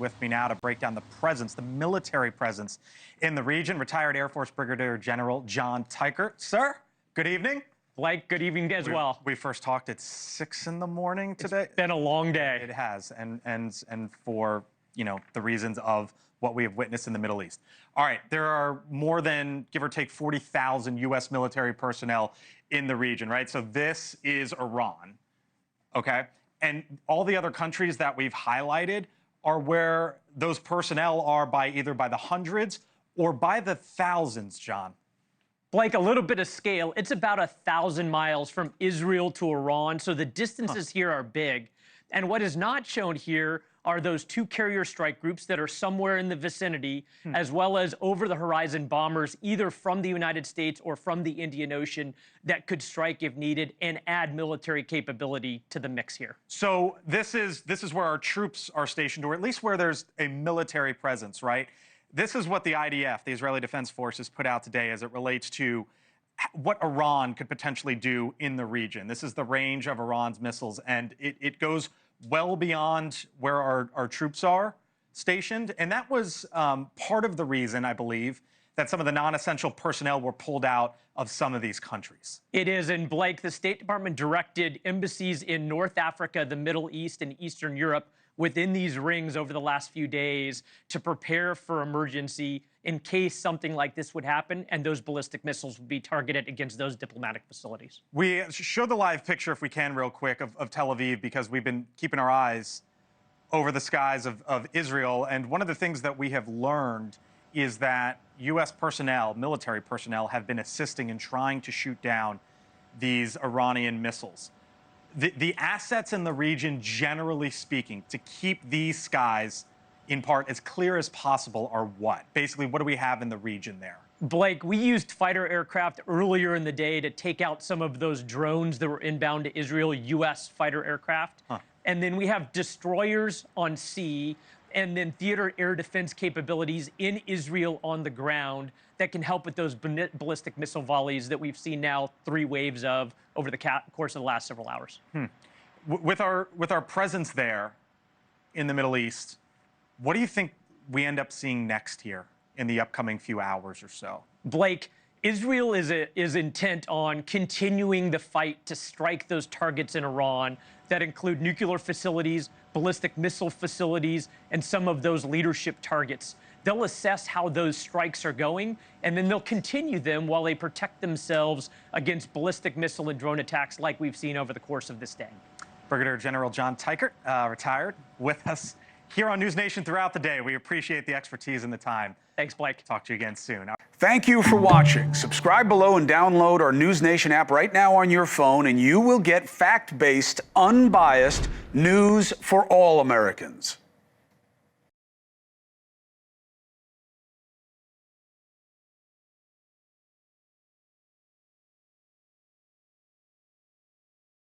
With me now to break down the presence, the military presence in the region, retired Air Force Brigadier General John Teichert. Sir, good evening. Blake, good evening as well. We first talked at 6 in the morning today. It's been a long day. It has, and for, you know, the reasons of what we have witnessed in the Middle East. All right, there are more than, give or take, 40,000 U.S. military personnel in the region, right? So this is Iran, okay? And all the other countries that we've highlighted are where those personnel are either by the hundreds or by the thousands, John. Blake, a little bit of scale. It's about 1,000 miles from Israel to Iran, so the distances here are big. And what is not shown here are those two carrier strike groups that are somewhere in the vicinity, as well as over-the-horizon bombers, either from the United States or from the Indian Ocean, that could strike if needed and add military capability to the mix here. So this is where our troops are stationed, or at least where there's a military presence, right? This is what the IDF, the Israeli Defense Forces, put out today as it relates to what Iran could potentially do in the region. This is the range of Iran's missiles, and it goes well beyond where our troops are stationed. And that was part of the reason, I believe, that some of the non-essential personnel were pulled out of some of these countries. It is, and Blake, the State Department directed embassies in North Africa, the Middle East, and Eastern Europe within these rings over the last few days to prepare for emergency in case something like this would happen and those ballistic missiles would be targeted against those diplomatic facilities. We show the live picture, if we can, real quick, of Tel Aviv, because we've been keeping our eyes over the skies of Israel. And one of the things that we have learned is that U.S. personnel, military personnel, have been assisting in trying to shoot down these Iranian missiles. The assets in the region, generally speaking, to keep these skies in part as clear as possible are what? Basically, what do we have in the region there? Blake, we used fighter aircraft earlier in the day to take out some of those drones that were inbound to Israel, U.S. fighter aircraft. And then we have destroyers on sea and then theater air defense capabilities in Israel on the ground that can help with those ballistic missile volleys that we've seen now 3 waves of over the course of the last several hours. With our presence there in the Middle East, what do you think we end up seeing next here in the upcoming few hours or so? Blake, Israel is intent on continuing the fight to strike those targets in Iran that include nuclear facilities, ballistic missile facilities, and some of those leadership targets. They'll assess how those strikes are going, and then they'll continue them while they protect themselves against ballistic missile and drone attacks like we've seen over the course of this day. Brigadier General John Teichert, retired, with us here on NewsNation throughout the day. We appreciate the expertise and the time. Thanks, Blake. Talk to you again soon. Thank you for watching. Subscribe below and download our NewsNation app right now on your phone, and you will get fact-based, unbiased news for all Americans.